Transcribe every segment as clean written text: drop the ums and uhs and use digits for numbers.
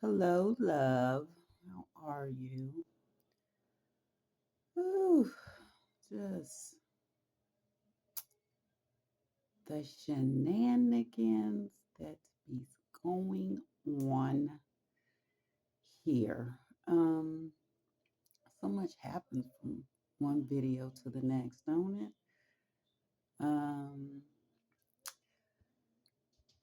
Hello, love. How are you? Ooh, just the shenanigans that be going on here. So much happens from one video to the next, don't it? Um,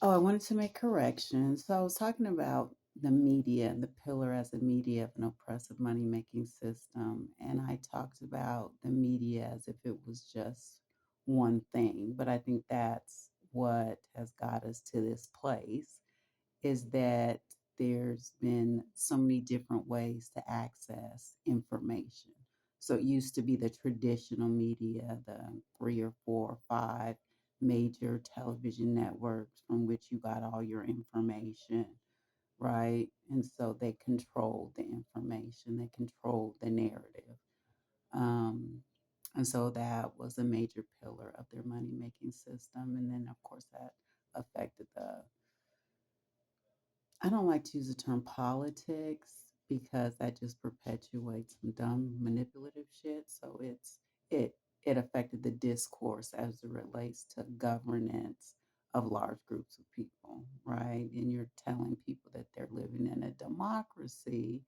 oh, I wanted to make corrections. So I was talking about the media and the pillar as a media of an oppressive money making system. And I talked about the media as if it was just one thing. But I think that's what has got us to this place is that there's been so many different ways to access information. So it used to be the traditional media, the three or four or five major television networks from which you got all your information, right? And so they controlled the information, they controlled the narrative. Um, and so that was a major pillar of their money making system. And then, of course, that affected the I don't like to use the term politics because that just perpetuates some dumb manipulative shit. So it it affected the discourse as it relates to governance of large groups of people, right? And you're telling people that they're living in a democracy,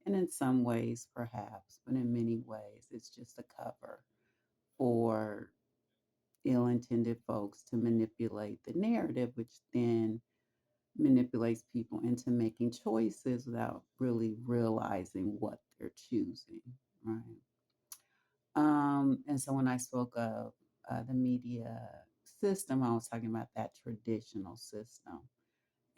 and in some ways perhaps, but in many ways it's just a cover for ill-intended folks to manipulate the narrative, which then manipulates people into making choices without really realizing what they're choosing, right? And so when I spoke of the media system, I was talking about that traditional system.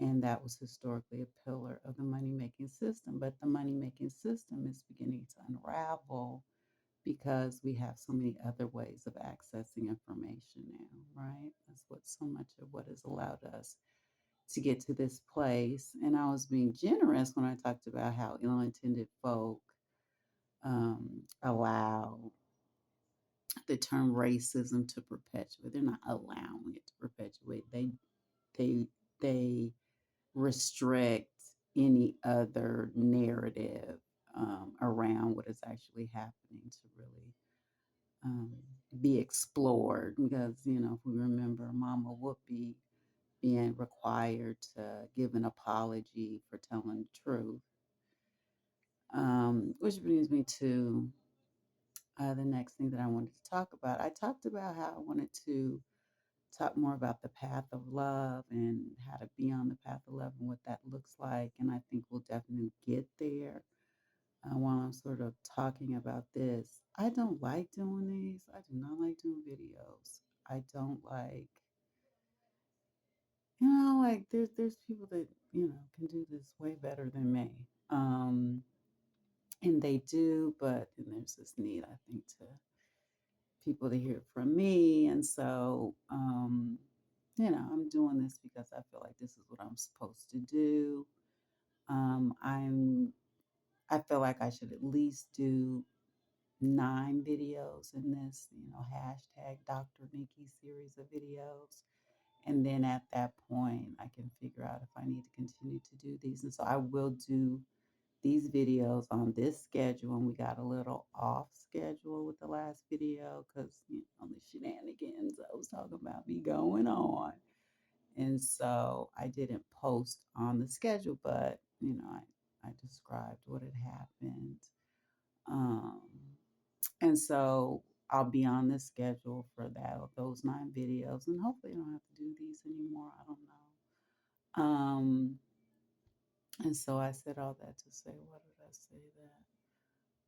And that was historically a pillar of the money making system. But the money making system is beginning to unravel because we have so many other ways of accessing information now, right? That's what so much of what has allowed us to get to this place. And I was being generous when I talked about how ill intended folk allow the term racism to perpetuate. They're not allowing it to perpetuate. They they restrict any other narrative around what is actually happening to really um, be explored. Because if we remember Mama Whoopi being required to give an apology for telling the truth. Which brings me to the next thing that I wanted to talk about. I talked about how I wanted to talk more about the path of love and how to be on the path of love and what that looks like. And I think we'll definitely get there while I'm sort of talking about this. I don't like doing these. I do not like doing videos. I don't like like there's people that can do this way better than me, and they do, but then there's this need, I think, to people to hear it from me. And so I'm doing this because I feel like this is what I'm supposed to do. I feel like I should at least do 9 videos in this hashtag Dr. Nikki series of videos. And then at that point, I can figure out if I need to continue to do these. And so I will do these videos on this schedule. And we got a little off schedule with the last video because, the shenanigans I was talking about be going on. And so I didn't post on the schedule, but, I described what had happened. Um, and so I'll be on the schedule for those 9 videos, and hopefully I don't have to do these anymore. I don't know. And so I said all that to say, what did I say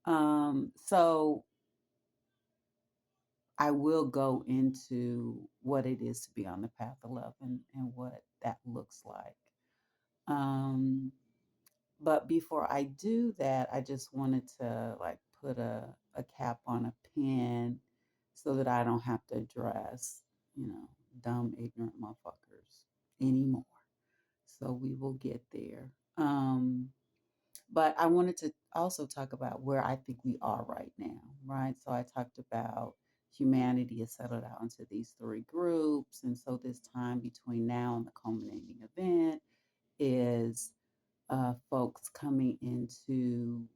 that? So I will go into what it is to be on the path of love and what that looks like. Um, but before I do that, I just wanted to like put a cap on a pen so that I don't have to address, dumb, ignorant motherfuckers anymore. So we will get there. But I wanted to also talk about where I think we are right now, right? So I talked about humanity is settled out into these 3 groups. And so this time between now and the culminating event is folks coming into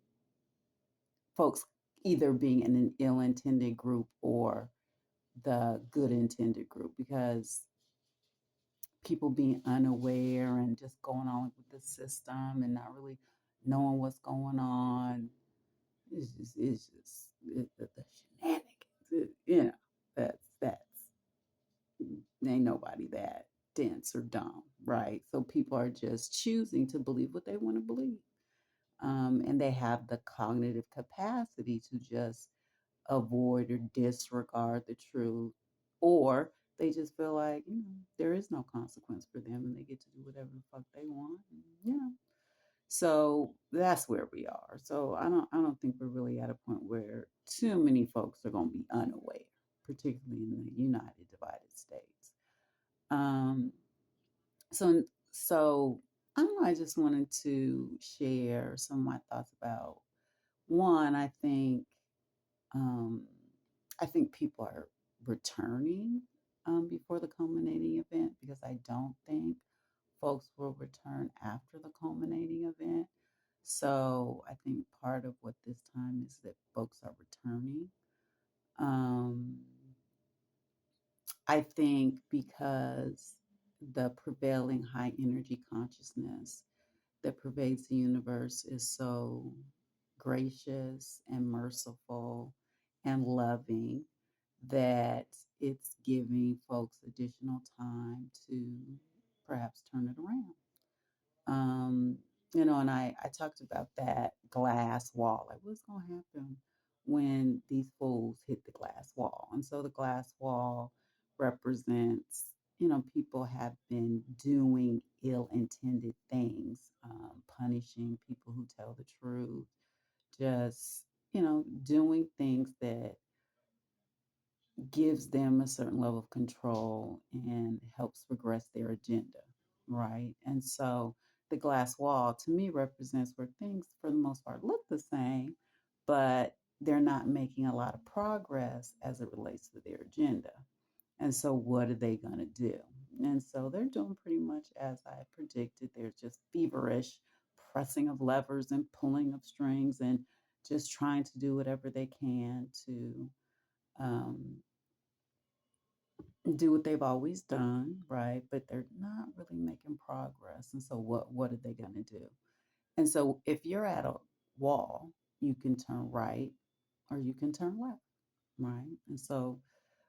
folks either being in an ill-intended group or the good intended group, because people being unaware and just going on with the system and not really knowing what's going on. The shenanigans. That's ain't nobody that dense or dumb, right? So people are just choosing to believe what they want to believe, and they have the cognitive capacity to just avoid or disregard the truth, or they just feel like there is no consequence for them and they get to do whatever the fuck they want. So that's where we are. So I don't think we're really at a point where too many folks are going to be unaware, particularly in the United Divided States. Um, so I don't know. I just wanted to share some of my thoughts about one. Um, I think people are returning before the culminating event, because I don't think folks will return after the culminating event. So I think part of what this time is that folks are returning. Um, I think because the prevailing high energy consciousness that pervades the universe is so gracious and merciful and loving, that it's giving folks additional time to perhaps turn it around. Um, and I talked about that glass wall. Like, what's going to happen when these fools hit the glass wall? And so the glass wall represents, people have been doing ill intended things, punishing people who tell the truth, just, doing things that gives them a certain level of control and helps progress their agenda, right? And so the glass wall to me represents where things, for the most part, look the same, but they're not making a lot of progress as it relates to their agenda. And so, what are they going to do? And so, they're doing pretty much as I predicted. They're just feverish pressing of levers and pulling of strings and just trying to do whatever they can to um, do what they've always done, right? But they're not really making progress. And so what are they going to do? And so if you're at a wall, you can turn right or you can turn left, right? And so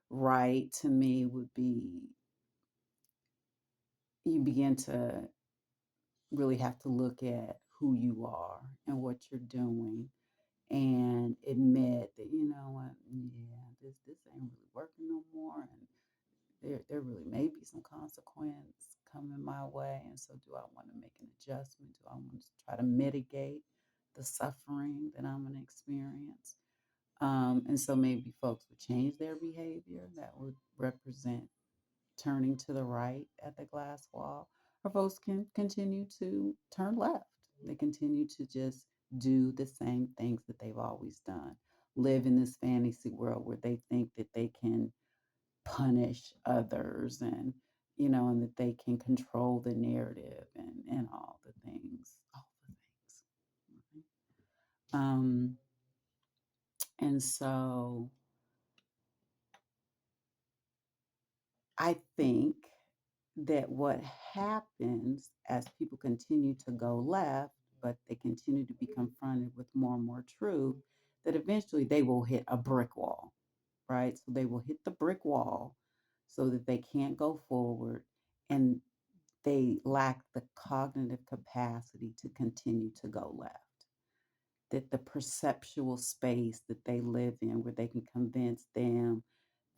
right to me would be, you begin to really have to look at who you are and what you're doing and admit that, you know what, yeah, this ain't really working no more, and there really may be some consequence coming my way. And so, do I want to make an adjustment? Do I want to try to mitigate the suffering that I'm going to experience? And so, maybe folks would change their behavior. That would represent turning to the right at the glass wall, or folks can continue to turn left. They continue to just do the same things that they've always done, live in this fantasy world where they think that they can punish others, and that they can control the narrative and all the things. um and so I think that what happens as people continue to go left, but they continue to be confronted with more and more truth, that eventually they will hit a brick wall, right? So they will hit the brick wall so that they can't go forward, and they lack the cognitive capacity to continue to go left. That the perceptual space that they live in, where they can convince them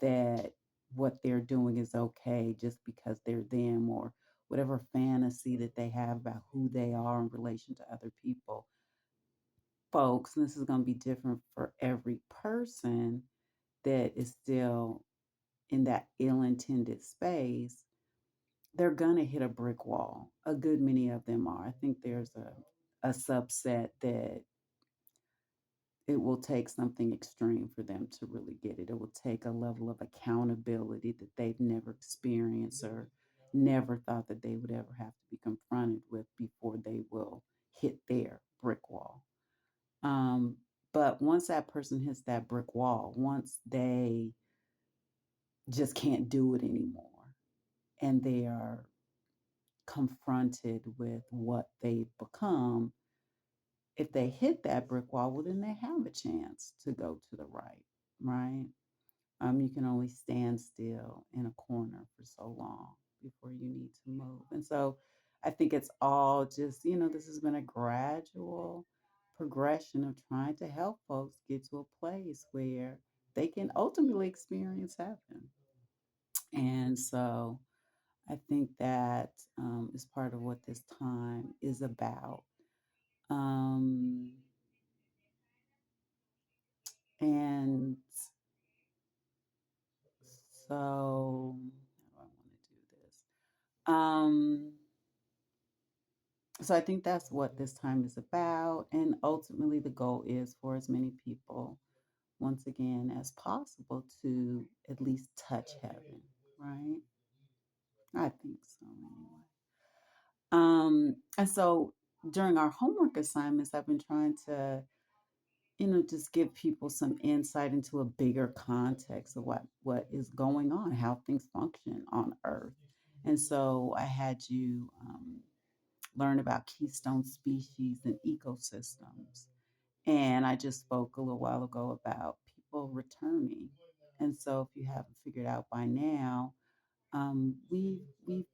that what they're doing is okay just because they're them, or whatever fantasy that they have about who they are in relation to other people. Folks, and this is going to be different for every person that is still in that ill intended space, they're going to hit a brick wall. A good many of them are. I think there's a subset that it will take something extreme for them to really get it. It will take a level of accountability that they've never experienced or never thought that they would ever have to be confronted with before they will once that person hits that brick wall, once they just can't do it anymore and they are confronted with what they've become, if they hit that brick wall, well, then they have a chance to go to the right, right? You can only stand still in a corner for so long before you need to move. And so I think it's all just, this has been a gradual progression of trying to help folks get to a place where they can ultimately experience heaven. And so I think that is part of what this time is about. Um, and so, how do I want to do this? So I think that's what this time is about. And ultimately, the goal is for as many people, once again, as possible to at least touch heaven, right? I think so, anyway. And so during our homework assignments, I've been trying to, just give people some insight into a bigger context of what is going on, how things function on Earth. And so I had you learn about keystone species and ecosystems. And I just spoke a little while ago about people returning. And so if you haven't figured out by now, we've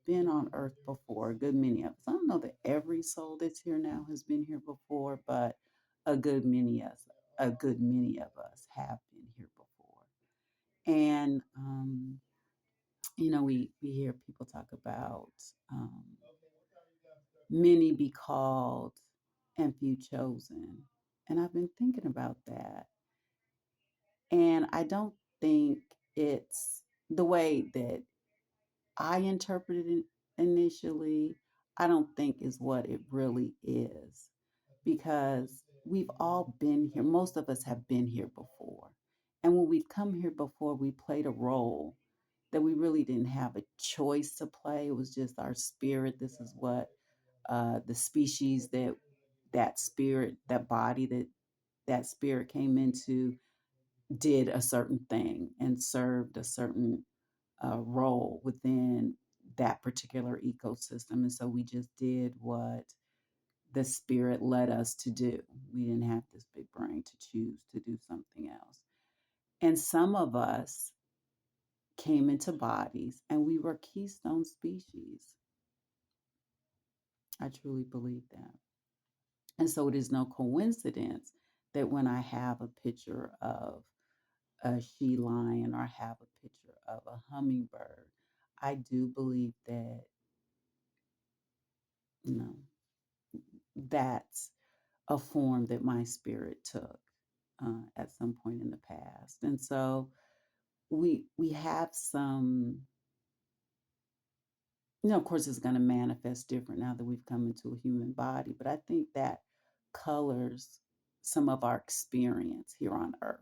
been on Earth before, a good many of us. I don't know that every soul that's here now has been here before, but a good many of us, a good many of us have been here before. And we hear people talk about um, many be called and few chosen. And I've been thinking about that. And I don't think it's the way that I interpreted it initially, I don't think is what it really is. Because we've all been here. Most of us have been here before. And when we've come here before, we played a role that we really didn't have a choice to play. It was just our spirit. This is what the species that spirit, that body that spirit came into did a certain thing and served a certain role within that particular ecosystem. And so we just did what the spirit led us to do. We didn't have this big brain to choose to do something else. And some of us came into bodies and we were keystone species. I truly believe that. And so it is no coincidence that when I have a picture of a she lion or have a picture of a hummingbird, I do believe that, you know, that's a form that my spirit took at some point in the past. And so we have some, of course, it's going to manifest different now that we've come into a human body, but I think that colors some of our experience here on earth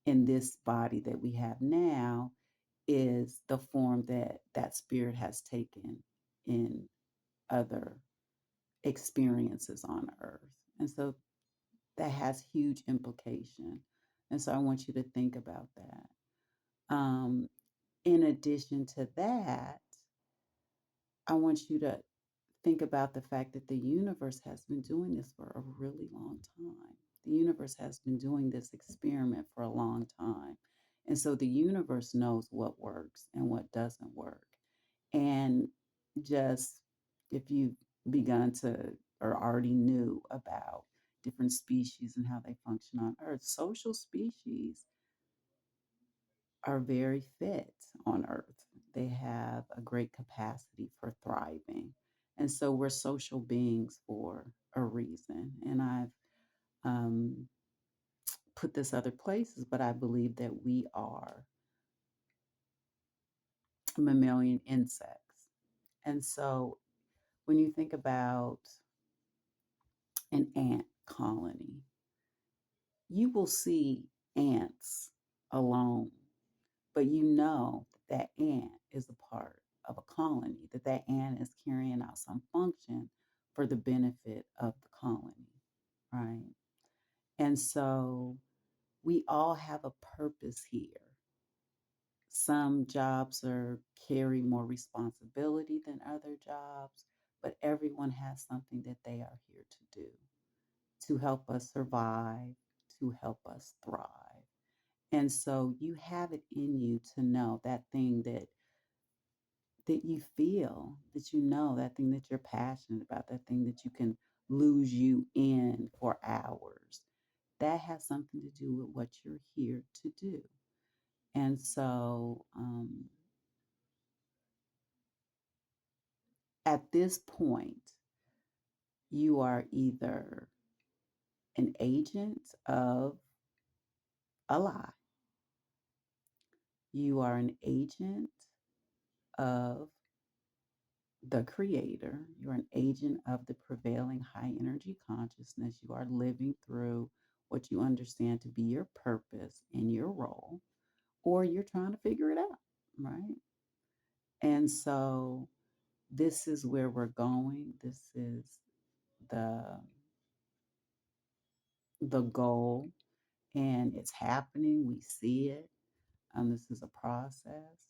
in this body that we have now is the form that that spirit has taken in other experiences on earth. And so that has huge implication. And so I want you to think about that. In addition to that, I want you to think about the fact that the universe has been doing this for a really long time. The universe has been doing this experiment for a long time. And so the universe knows what works and what doesn't work. And just if you've begun to or already knew about different species and how they function on Earth, social species are very fit on Earth. They have a great capacity for thriving. And so we're social beings for a reason. And I've um, put this other places, but I believe that we are mammalian insects. And so when you think about an ant colony, you will see ants alone, but you know that that ant is a part of a colony, that that ant is carrying out some function for the benefit of the colony, right? And so we all have a purpose here. Some jobs are carry more responsibility than other jobs, but everyone has something that they are here to do to help us survive, to help us thrive. And so you have it in you to know that thing that you feel, that you know, that thing that you're passionate about, that thing that you can lose you in for hours. That has something to do with what you're here to do. And so at this point, you are either an agent of a lie, you are an agent of the creator, you're an agent of the prevailing high energy consciousness. You are living through what you understand to be your purpose and your role, or you're trying to figure it out, right? And so this is where we're going. This is the the goal, and it's happening. We see it. This is a process.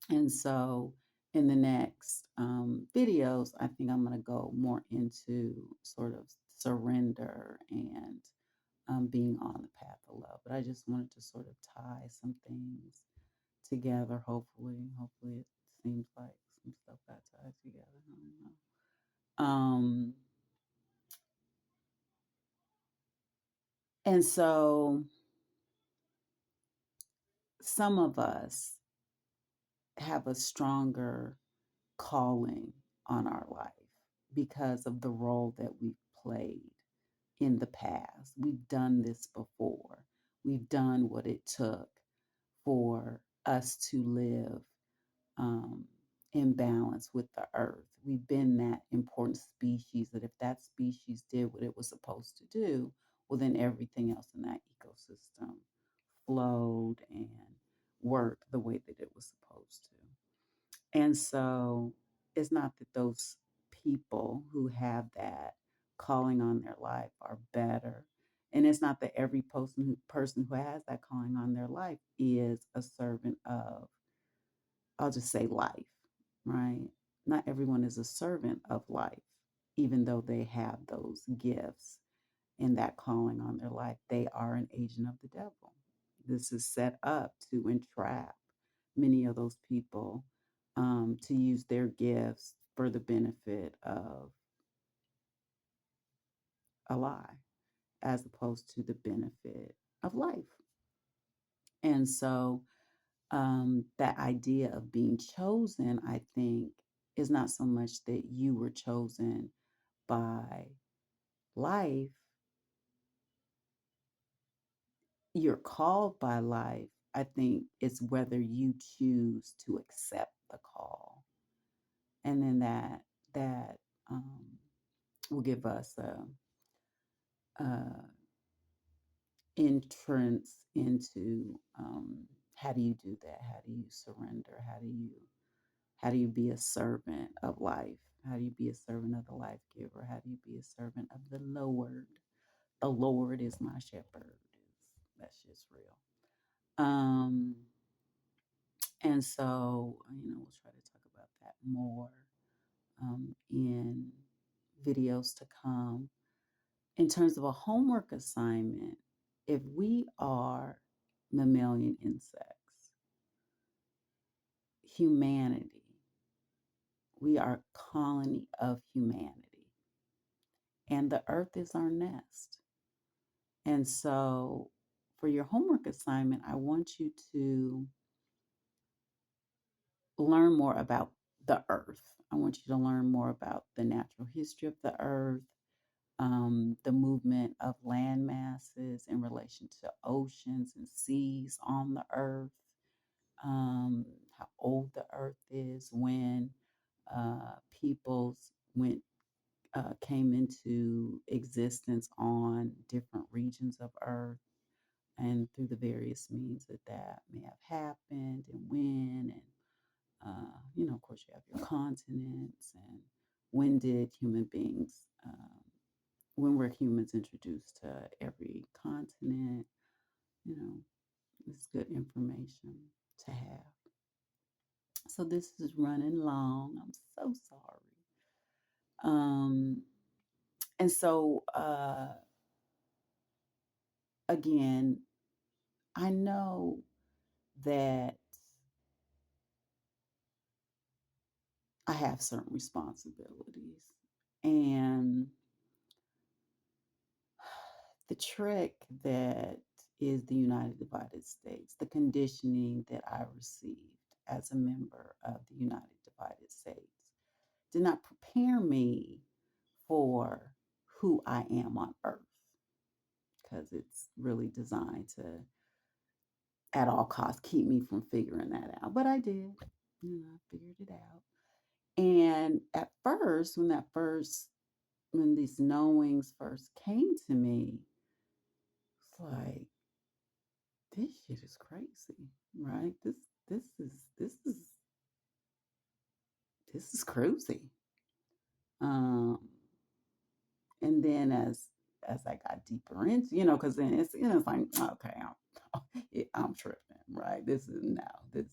And so in the next videos, I think I'm going to go more into sort of surrender and being on the path of love. But I just wanted to sort of tie some things together. Hopefully, it seems like some stuff got tied together. I don't know. And so some of us have a stronger calling on our life because of the role that we've played in the past. We've done this before. We've done what it took for us to live um, in balance with the earth. We've been that important species that if that species did what it was supposed to do, well, then everything else in that ecosystem flowed and worked the way that it was supposed to. And so it's not that those people who have that calling on their life are better. And it's not that every person who has that calling on their life is a servant of, I'll just say life, right? Not everyone is a servant of life, even though they have those gifts and that calling on their life. They are an agent of the devil. This is set up to entrap many of those people to use their gifts for the benefit of a lie, as opposed to the benefit of life. And so that idea of being chosen, I think, is not so much that you were chosen by life, you're called by life. I think it's whether you choose to accept the call. And then that um, will give us a entrance into how do you do that? How do you surrender? How do you be a servant of life? How do you be a servant of the life giver? How do you be a servant of the Lord? The Lord is my shepherd. That's just real. Um, and so, we'll try to talk about that more in videos to come. In terms of a homework assignment, if we are mammalian insects, humanity, we are a colony of humanity, and the earth is our nest. And so, for your homework assignment, I want you to learn more about the earth. I want you to learn more about the natural history of the earth, the movement of land masses in relation to oceans and seas on the earth, how old the earth is, when peoples went came into existence on different regions of earth, and through the various means that may have happened and when, and of course, you have your continents, and when did human beings when we're humans introduced to every continent, you know, it's good information to have. So this is running long. I'm so sorry. Um, and so again, I know that I have certain responsibilities. And the trick that is the United Divided States, the conditioning that I received as a member of the United Divided States, did not prepare me for who I am on earth, because it's really designed to, at all costs, keep me from figuring that out. But I did, I figured it out. And at first, when these knowings first came to me, it's like, this shit is crazy, right? This is this is this is crazy. Um, and then as I got deeper into, because then it's like, okay, I'm tripping, right? This is no, this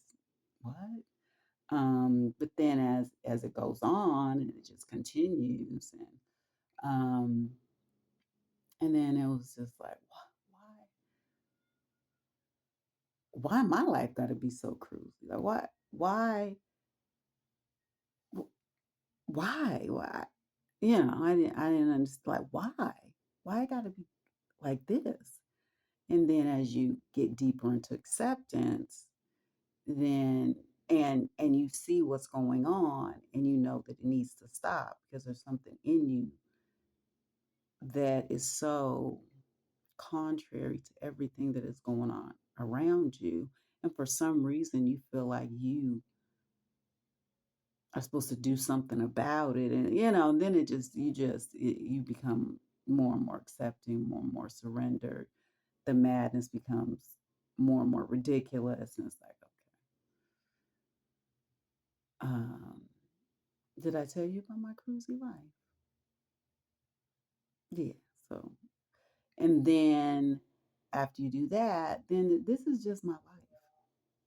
what? But then as it goes on and it just continues, um, and then it was just like, why my life got to be so cruisy? Like, why? I didn't understand, like, why I got to be like this? And then as you get deeper into acceptance, then and you see what's going on, and you know that it needs to stop because there's something in you that is so contrary to everything that is going on around you, and for some reason you feel like you are supposed to do something about it, and then you become more and more accepting, more and more surrendered. The madness becomes more and more ridiculous, and it's like, okay, did I tell you about my cruisy life? Yeah. So, and then after you do that, then this is just my life,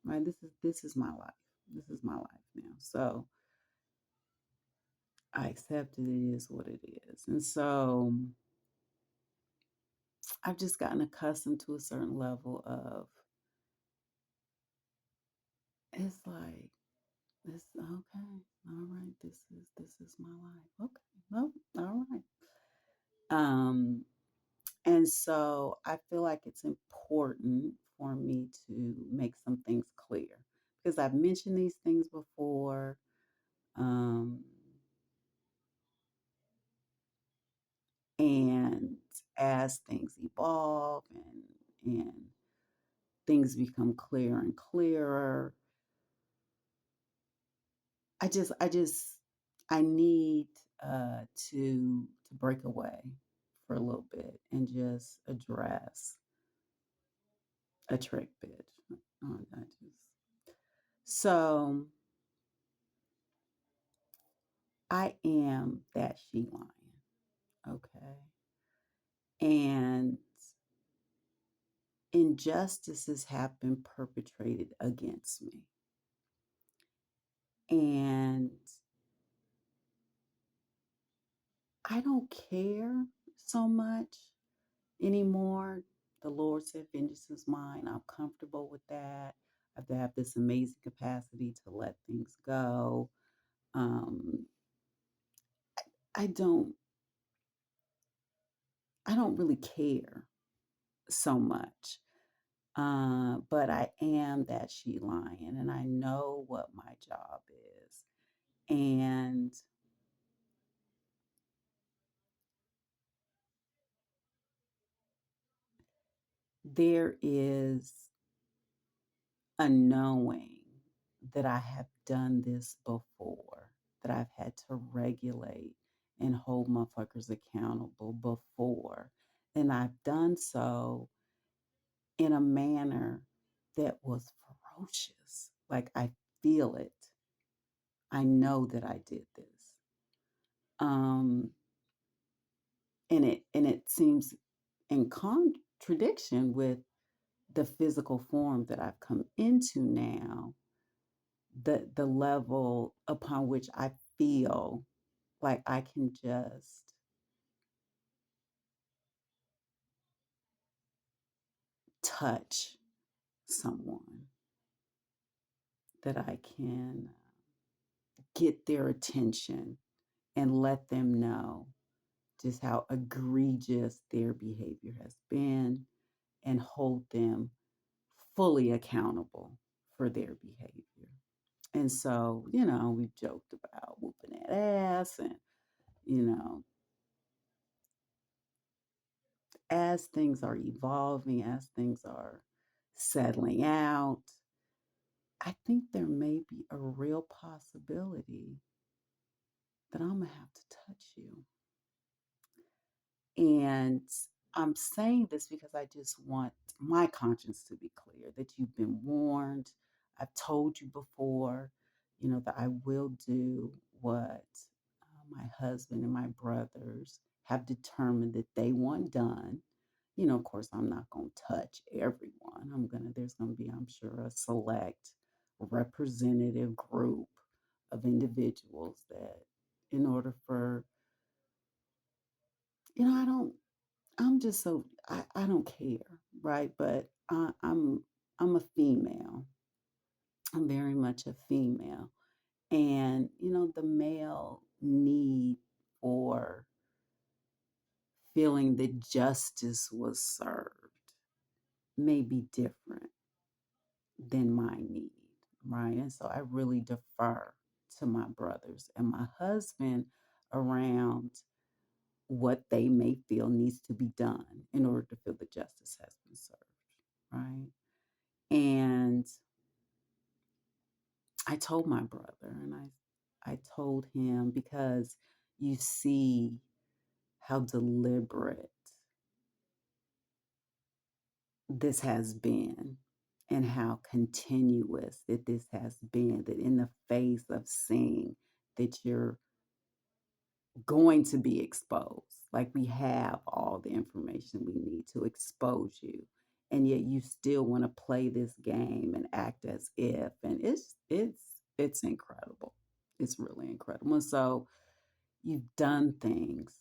right? This is my life. This is my life now. So I accept it is what it is. And so I've just gotten accustomed to a certain level of, it's like, this okay, all right, this is my life. Okay, no, all right. Um, and so I feel like it's important for me to make some things clear, because I've mentioned these things before. Um, and as things evolve and things become clearer and clearer, I just I need to break away for a little bit and just address a trick bitch. I just so I am that she lion, okay? And injustices have been perpetrated against me. And I don't care so much anymore. The Lord said, vengeance is mine. I'm comfortable with that. I have this amazing capacity to let things go. Um, I don't I don't really care so much. But I am that she lion, and I know what my job is. And there is a knowing that I have done this before, that I've had to regulate and hold motherfuckers accountable before. And I've done so in a manner that was ferocious. Like, I feel it. I know that I did this. Um, and it seems in contradiction with the physical form that I've come into now, the level upon which I feel like I can just touch someone, that I can get their attention and let them know just how egregious their behavior has been and hold them fully accountable for their behavior. And so, we've joked about whooping that ass and, you know, as things are evolving, as things are settling out, I think there may be a real possibility that I'm going to have to touch you. And I'm saying this because I just want my conscience to be clear that you've been warned. I've told you before, that I will do what my husband and my brothers have determined that they want done. Of course, I'm not going to touch everyone. There's going to be, I'm sure, a select representative group of individuals that, in order for, I don't, I'm just so, I don't care, right? But I'm a female. I'm very much a female. And, the male need for feeling that justice was served may be different than my need, right? And so I really defer to my brothers and my husband around what they may feel needs to be done in order to feel that justice has been served, right? And I told my brother, and I told him, because you see how deliberate this has been and how continuous that this has been, that in the face of seeing that you're going to be exposed, like we have all the information we need to expose you, and yet you still want to play this game and act as if, and it's incredible. It's really incredible. And so you've done things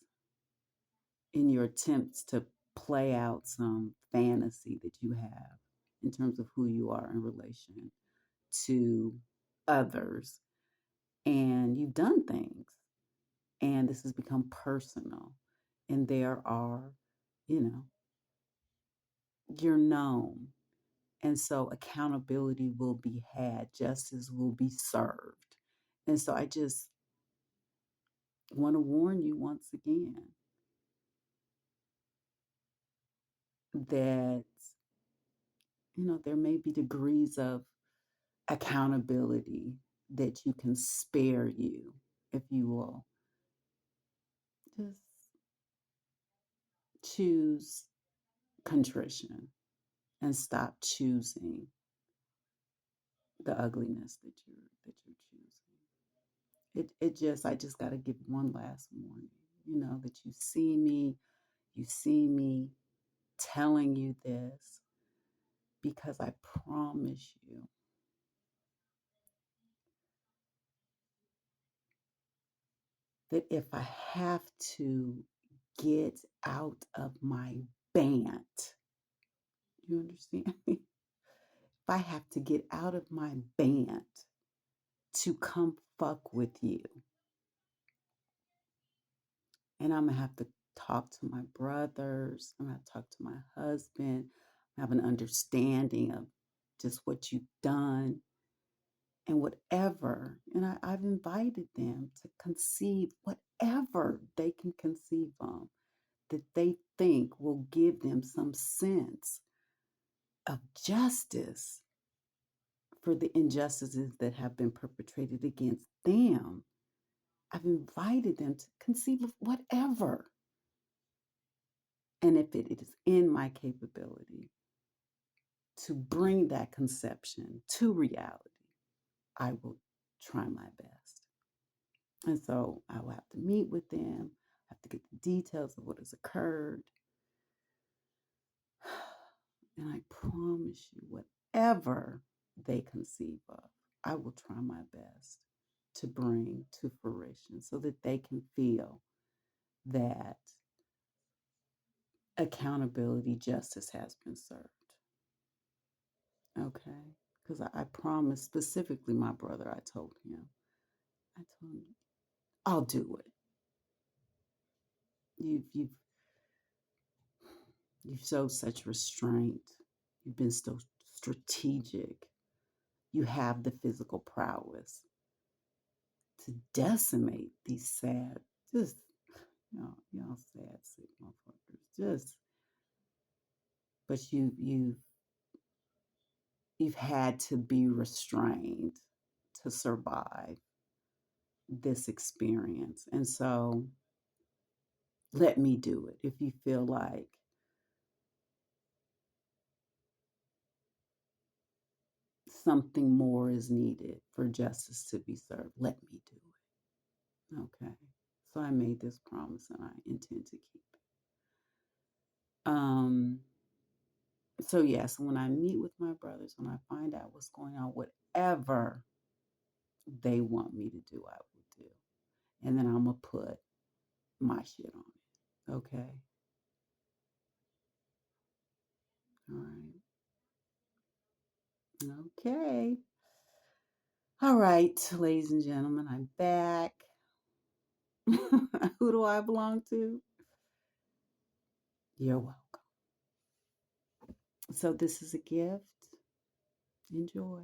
in your attempts to play out some fantasy that you have in terms of who you are in relation to others. And you've done things, and this has become personal. And there are, you know, you're known. And so accountability will be had, justice will be served. And so I just want to warn you once again that, there may be degrees of accountability that you can spare you if you will just choose contrition and stop choosing the ugliness that you're choosing. I just got to give one last warning, that you see me telling you this because I promise you that if I have to get out of my bant, you understand me? If I have to get out of my bant to come fuck with you, and I'm gonna have to talk to my brothers, I'm gonna talk to my husband, have an understanding of just what you've done and whatever. And I've invited them to conceive whatever they can conceive of that they think will give them some sense of justice for the injustices that have been perpetrated against them. I've invited them to conceive of whatever. And if it is in my capability to bring that conception to reality, I will try my best. And so I will have to meet with them. have to get the details of what has occurred. And I promise you, whatever they conceive of, I will try my best to bring to fruition so that they can feel that accountability, justice has been served. Okay? Because I promised specifically my brother, I told him, I'll do it. You've you've showed such restraint. You've been so strategic. You have the physical prowess to decimate these sad, just y'all sad sick motherfuckers. Just, but you've had to be restrained to survive this experience, and so let me do it. If you feel like something more is needed for justice to be served, let me do it. Okay. So I made this promise and I intend to keep it. So yes, when I meet with my brothers, when I find out what's going on, whatever they want me to do, I will do. And then I'm gonna put my shit on it. Okay. All right. Okay. All right, ladies and gentlemen, I'm back. Who do I belong to? You're welcome. So this is a gift. Enjoy.